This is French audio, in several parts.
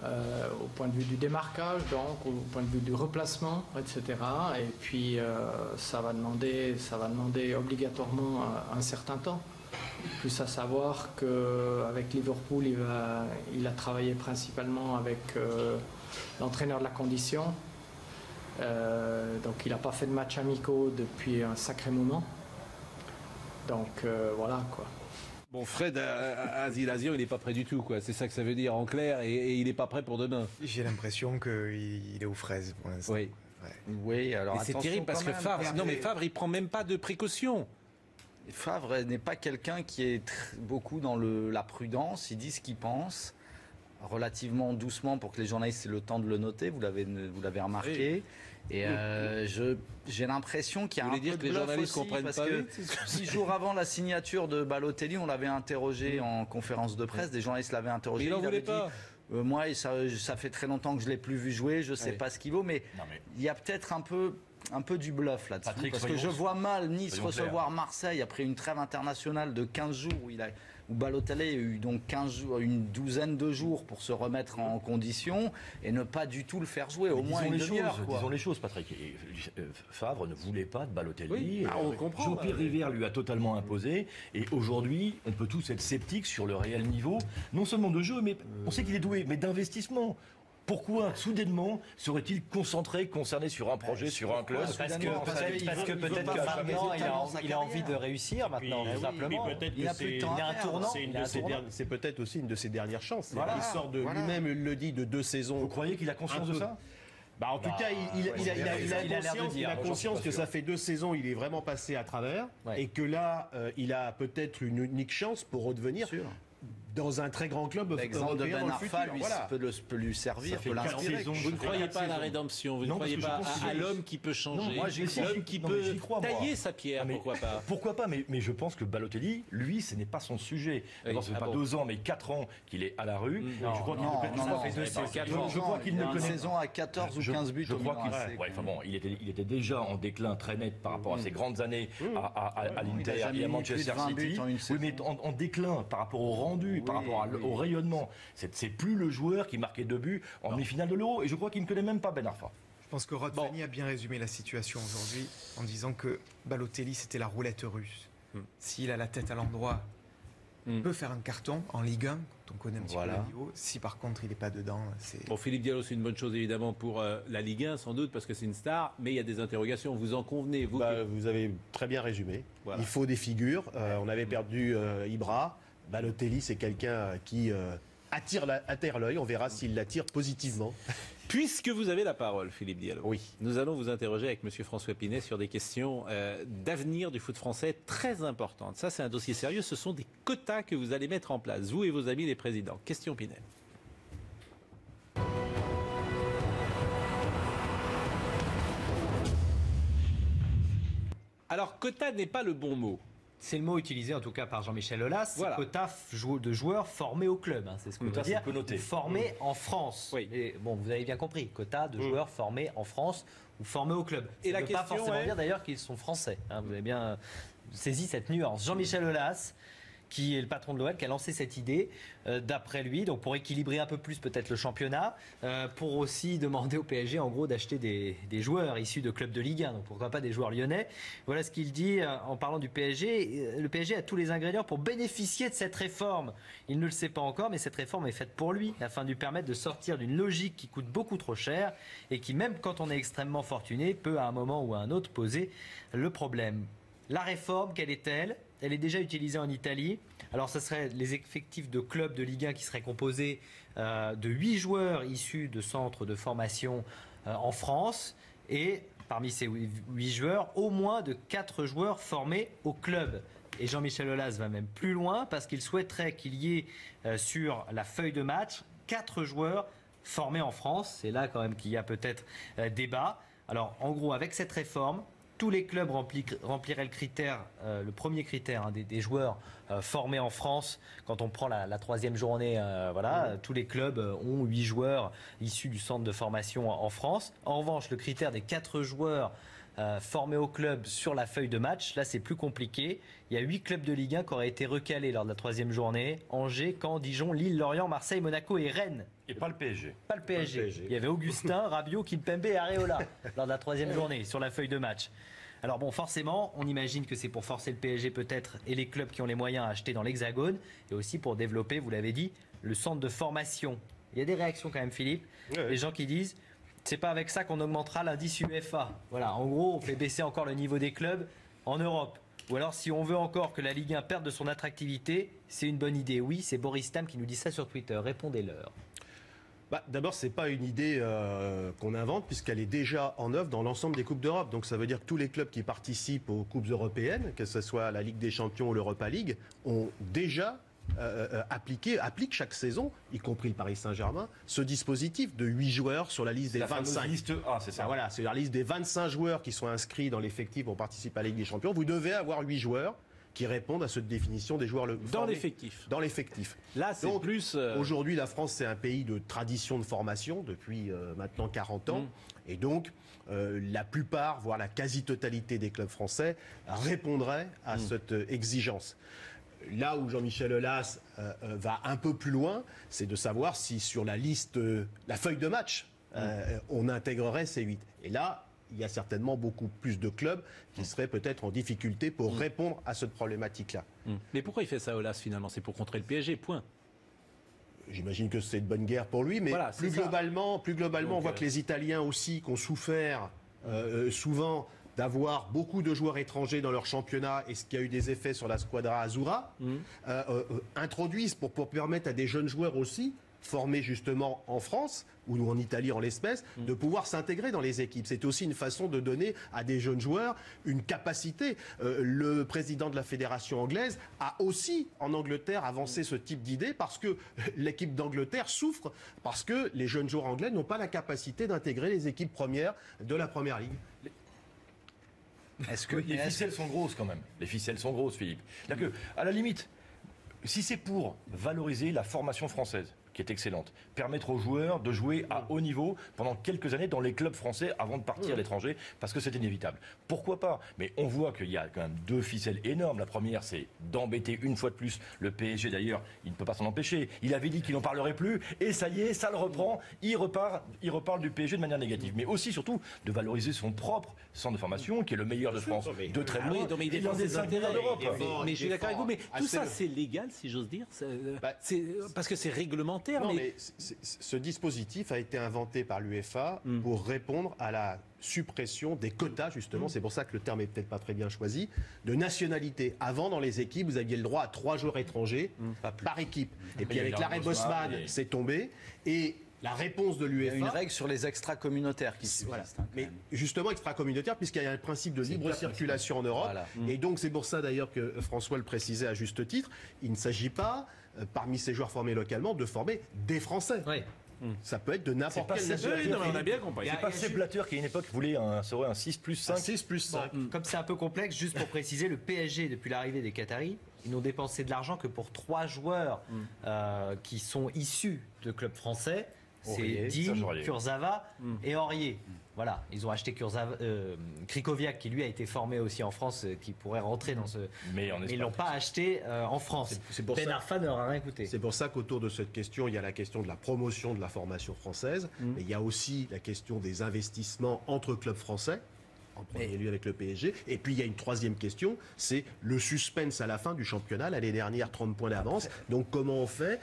au point de vue du démarquage, donc au point de vue du replacement, etc. Et puis ça va demander obligatoirement un certain temps. Plus à savoir qu'avec Liverpool, il a travaillé principalement avec l'entraîneur de la condition. Donc il n'a pas fait de matchs amicaux depuis un sacré moment. Donc voilà quoi. Bon, Fred Azilazian, il n'est pas prêt du tout, quoi. C'est ça que ça veut dire en clair, et il n'est pas prêt pour demain. J'ai l'impression qu'il est aux fraises pour l'instant. Oui. Ouais. Oui, alors c'est terrible parce que Favre, il prend même pas de précautions. Favre n'est pas quelqu'un qui est beaucoup dans la prudence. Il dit ce qu'il pense, relativement doucement pour que les journalistes aient le temps de le noter. Vous l'avez remarqué. Oui. Et j'ai l'impression qu'il y a un peu de bluff aussi. Vous voulez dire que les journalistes comprennent pas que 6 jours avant la signature de Balotelli, on l'avait interrogé en conférence de presse. Des journalistes l'avaient interrogé. Mais il n'en voulait pas. Moi, ça fait très longtemps que je ne l'ai plus vu jouer. Je ne sais pas ce qu'il vaut. Mais il y a peut-être un peu du bluff là-dessus. Parce que je vois mal Nice recevoir Marseille après une trêve internationale de 15 jours où Balotelli a eu donc 15 jours, une douzaine de jours pour se remettre en condition et ne pas du tout le faire jouer, au moins une demi-heure. Disons les choses, Patrick. Favre ne voulait pas de Balotelli. Oui, on comprend. Jean-Pierre Rivière lui a totalement imposé. Et aujourd'hui, on peut tous être sceptiques sur le réel niveau, non seulement de jeu, mais on sait qu'il est doué, mais d'investissement. Pourquoi, soudainement, serait-il concerné sur un projet, sur un club? Parce que peut-être que maintenant, il a envie de réussir, maintenant, tout simplement. Il a un tournant. C'est peut-être aussi une de ses dernières chances. Voilà, il sort de lui-même, il le dit, de 2 saisons. Vous croyez qu'il a conscience de ça? En tout cas, il a conscience que ça fait 2 saisons, il est vraiment passé à travers, et que là, il a peut-être une unique chance pour redevenir dans un très grand club. L'exemple de Ben Arfa, lui, peut lui servir, peut l'inspirer. Vous ne croyez pas à la rédemption, vous ne croyez pas à l'homme qui peut changer, l'homme qui peut tailler sa pierre, pourquoi pas? Pourquoi pas, mais je pense que Balotelli, lui, ce n'est pas son sujet. Ça fait pas 2 ans, mais 4 ans qu'il est à la rue. Je crois qu'il ne connaît pas. Une saison à 14 ou 15 buts. Je crois qu'il était déjà en déclin très net par rapport à ses grandes années à l'Inter et à Manchester City. Oui, mais en déclin par rapport au rendu, par rapport au rayonnement. C'est plus le joueur qui marquait 2 buts en demi-finale de l'Euro. Et je crois qu'il ne connaît même pas Ben Arfa. Je pense que Rod Fanny a bien résumé la situation aujourd'hui en disant que Balotelli, c'était la roulette russe. S'il a la tête à l'endroit, il peut faire un carton en Ligue 1, quand on connaît un petit peu le niveau. Si par contre, il n'est pas dedans, c'est... Bon, Philippe Diallo, c'est une bonne chose évidemment pour la Ligue 1, sans doute, parce que c'est une star, mais il y a des interrogations. Vous en convenez, vous? Vous avez très bien résumé. Voilà. Il faut des figures. On avait perdu Ibra. Balotelli, c'est quelqu'un qui attire l'œil. On verra s'il l'attire positivement. Puisque vous avez la parole, Philippe Diallo, nous allons vous interroger avec M. François Pinet sur des questions d'avenir du foot français très importantes. Ça, c'est un dossier sérieux. Ce sont des quotas que vous allez mettre en place, vous et vos amis les présidents. Question Pinet. Alors, quota n'est pas le bon mot. C'est le mot utilisé en tout cas par Jean-Michel Aulas, voilà. Quota de joueurs formés au club, c'est ce que veut dire, formés en France. Oui. Et bon, vous avez bien compris, quota de joueurs formés en France ou formés au club. Et ça ne veut pas forcément dire d'ailleurs qu'ils sont français, vous avez bien saisi cette nuance. Jean-Michel Aulas, qui est le patron de l'OL, qui a lancé cette idée, d'après lui, donc pour équilibrer un peu plus peut-être le championnat, pour aussi demander au PSG en gros d'acheter des joueurs issus de clubs de Ligue 1, donc pourquoi pas des joueurs lyonnais. Voilà ce qu'il dit en parlant du PSG. Le PSG a tous les ingrédients pour bénéficier de cette réforme. Il ne le sait pas encore, mais cette réforme est faite pour lui, afin de lui permettre de sortir d'une logique qui coûte beaucoup trop cher et qui, même quand on est extrêmement fortuné, peut à un moment ou à un autre poser le problème. La réforme, quelle est-elle ? Elle est déjà utilisée en Italie. Alors, ce serait les effectifs de clubs de Ligue 1 qui seraient composés de 8 joueurs issus de centres de formation en France. Et parmi ces 8 joueurs, au moins de 4 joueurs formés au club. Et Jean-Michel Aulas va même plus loin parce qu'il souhaiterait qu'il y ait sur la feuille de match 4 joueurs formés en France. C'est là quand même qu'il y a peut-être débat. Alors, en gros, avec cette réforme, tous les clubs rempliraient le critère, le premier critère des joueurs formés en France. Quand on prend la 3e journée, tous les clubs ont 8 joueurs issus du centre de formation en France. En revanche, le critère des 4 joueurs formés au club sur la feuille de match. Là, c'est plus compliqué. Il y a 8 clubs de Ligue 1 qui auraient été recalés lors de la 3e journée. Angers, Caen, Dijon, Lille, Lorient, Marseille, Monaco et Rennes. Et pas le PSG. Pas le PSG. Il y avait Augustin, Rabiot, Kimpembe et Areola lors de la 3e journée sur la feuille de match. Alors bon, forcément, on imagine que c'est pour forcer le PSG peut-être et les clubs qui ont les moyens à acheter dans l'Hexagone et aussi pour développer, vous l'avez dit, le centre de formation. Il y a des réactions quand même, Philippe. Ouais. Les gens qui disent, c'est pas avec ça qu'on augmentera l'indice UEFA. Voilà, en gros, on fait baisser encore le niveau des clubs en Europe. Ou alors, si on veut encore que la Ligue 1 perde de son attractivité, c'est une bonne idée. Oui, c'est Boris Tam qui nous dit ça sur Twitter. Répondez-leur. D'abord, ce n'est pas une idée qu'on invente, puisqu'elle est déjà en œuvre dans l'ensemble des Coupes d'Europe. Donc ça veut dire que tous les clubs qui participent aux Coupes européennes, que ce soit la Ligue des Champions ou l'Europa League, ont déjà appliquent chaque saison, y compris le Paris Saint-Germain, ce dispositif de 8 joueurs sur la liste des 25. Liste A, c'est ça. Voilà, c'est la liste des 25 joueurs qui sont inscrits dans l'effectif pour participer à la Ligue des Champions. Vous devez avoir 8 joueurs qui répondent à cette définition des joueurs dans l'effectif. Dans l'effectif. Là, c'est donc, plus. Aujourd'hui, la France, c'est un pays de tradition de formation depuis maintenant 40 ans. Et donc, la plupart, voire la quasi-totalité des clubs français répondraient à cette exigence. Là où Jean-Michel Aulas va un peu plus loin, c'est de savoir si sur la liste, la feuille de match, on intégrerait ces 8. Et là, il y a certainement beaucoup plus de clubs qui seraient peut-être en difficulté pour répondre à cette problématique-là. Mais pourquoi il fait ça, Aulas, finalement? C'est pour contrer le PSG, point. J'imagine que c'est de bonne guerre pour lui, mais voilà, plus globalement, donc, on voit que les Italiens aussi, qui ont souffert souvent d'avoir beaucoup de joueurs étrangers dans leur championnat, et ce qui a eu des effets sur la Squadra Azzurra, introduisent pour permettre à des jeunes joueurs aussi, formés justement en France, ou en Italie en l'espèce, de pouvoir s'intégrer dans les équipes. C'est aussi une façon de donner à des jeunes joueurs une capacité. Le président de la fédération anglaise a aussi, en Angleterre, avancé ce type d'idée parce que l'équipe d'Angleterre souffre, parce que les jeunes joueurs anglais n'ont pas la capacité d'intégrer les équipes premières de la Première Ligue. Est-ce que les ficelles sont grosses quand même? Les ficelles sont grosses, Philippe. C'est-à-dire que, à la limite, si c'est pour valoriser la formation française, qui est excellente, permettre aux joueurs de jouer à haut niveau pendant quelques années dans les clubs français avant de partir à l'étranger, parce que c'est inévitable. Pourquoi pas? Mais on voit qu'il y a quand même 2 ficelles énormes. La première, c'est d'embêter une fois de plus le PSG. D'ailleurs, il ne peut pas s'en empêcher. Il avait dit qu'il n'en parlerait plus, et ça y est, ça le reprend. Il reparle du PSG de manière négative. Mais aussi, surtout, de valoriser son propre centre de formation, qui est le meilleur de France, de très loin, et l'un des 5 meilleurs d'Europe. Mais je suis d'accord avec vous, mais tout ça, c'est légal, si j'ose dire, parce que c'est réglementé. Non, mais ce dispositif a été inventé par l'UEFA pour répondre à la suppression des quotas, justement, c'est pour ça que le terme est peut-être pas très bien choisi, de nationalité. Avant, dans les équipes, vous aviez le droit à 3 joueurs étrangers par équipe. Et puis avec l'arrêt Bosman, c'est tombé. Et la réponse de l'UEFA... Il y a une règle sur les extra-communautaires qui subsistent. Voilà. Mais justement, extra-communautaires, puisqu'il y a un principe de libre circulation en Europe. Voilà. Et donc, c'est pour ça, d'ailleurs, que François le précisait à juste titre, il ne s'agit pas, parmi ces joueurs formés localement, de former des Français. Oui. Ça peut être de n'importe quelle nationalité. On a bien compris. C'est pas Sepp Blatter qui, à une époque, voulait un 6+5. 6+5. Comme c'est un peu complexe, juste pour préciser, le PSG, depuis l'arrivée des Qataris, ils n'ont dépensé de l'argent que pour 3 joueurs qui sont issus de clubs français. C'est Digne, Kurzawa et Aurier. Voilà, ils ont acheté Krikoviak, qui lui a été formé aussi en France, qui pourrait rentrer dans ce... Mais ils ne l'ont pas acheté en France. Ben Arfa n'aura rien coûté. C'est pour ça qu'autour de cette question, il y a la question de la promotion de la formation française, mais il y a aussi la question des investissements entre clubs français, en premier lieu avec le PSG. Et puis il y a une troisième question, c'est le suspense à la fin du championnat. L'année dernière, 30 points d'avance. Donc comment on fait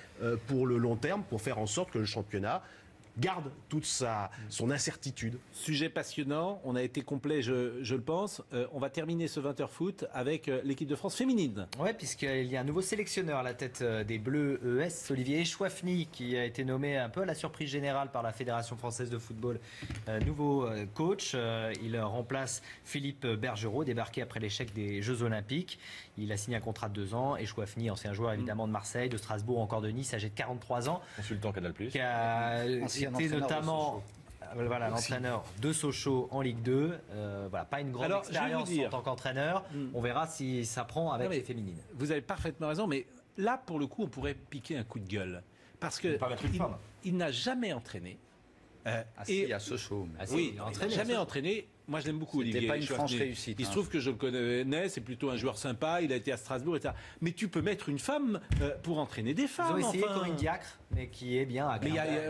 pour le long terme, pour faire en sorte que le championnat garde toute son incertitude. Sujet passionnant, on a été complet, je le pense. On va terminer ce 20h foot avec l'équipe de France féminine. Oui, puisqu'il y a un nouveau sélectionneur à la tête des Bleus ES, Olivier Chouafny, qui a été nommé un peu à la surprise générale par la Fédération française de football. Nouveau coach, il remplace Philippe Bergerot, débarqué après l'échec des Jeux Olympiques. Il a signé un contrat de 2 ans, et Chouafny, ancien joueur évidemment de Marseille, de Strasbourg, encore de Nice, âgé de 43 ans. Consultant Canal+. Qui a été notamment l'entraîneur de Sochaux en Ligue 2. Pas une grande expérience en tant qu'entraîneur. On verra si ça prend avec les féminines. Vous avez parfaitement raison, mais là, pour le coup, on pourrait piquer un coup de gueule. Parce qu'il n'a jamais entraîné. Il y a Sochaux. Il n'a jamais entraîné Moi, je l'aime beaucoup, Olivier. C'était pas une franche réussite. Il se trouve que je le connais, c'est plutôt un joueur sympa, il a été à Strasbourg, etc. Mais tu peux mettre une femme pour entraîner des femmes. Ils ont essayé Corinne Diacre, mais qui est bien à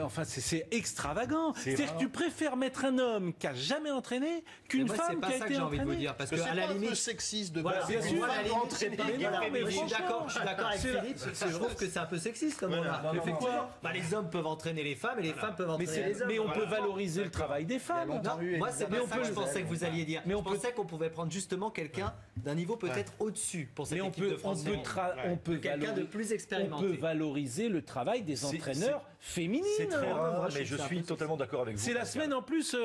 enfin, c'est extravagant. C'est-à-dire que tu préfères mettre un homme qui a jamais entraîné qu'une femme qui a été entraînée. C'est pas ça que j'ai envie de vous dire, parce que à la limite, sexiste de base. Bien sûr, je suis d'accord avec Philippe. Je trouve que c'est un peu sexiste comme on a. Effectivement, les hommes peuvent entraîner les femmes et les femmes peuvent entraîner les hommes. Mais on peut valoriser le travail des femmes. Moi, c'est pas ça que je pensais que vous alliez dire. Mais on pensait qu'on pouvait prendre justement quelqu'un d'un niveau peut-être au-dessus pour cette équipe de France. On peut quelqu'un de plus expérimenté. On peut valoriser le travail des entraîneurs féminines. C'est très rare, mais je suis totalement d'accord avec vous. C'est la semaine en plus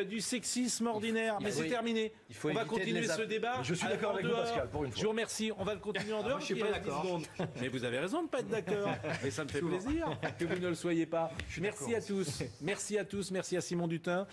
du sexisme ordinaire, mais c'est terminé. On va continuer ce débat. Je suis d'accord avec vous, Pascal, pour une fois. Je vous remercie. On va le continuer en dehors. Je suis pas d'accord. Mais vous avez raison de ne pas être d'accord. Et ça me fait plaisir que vous ne le soyez pas. Merci à tous. Merci à tous. Merci à Simon Dutin.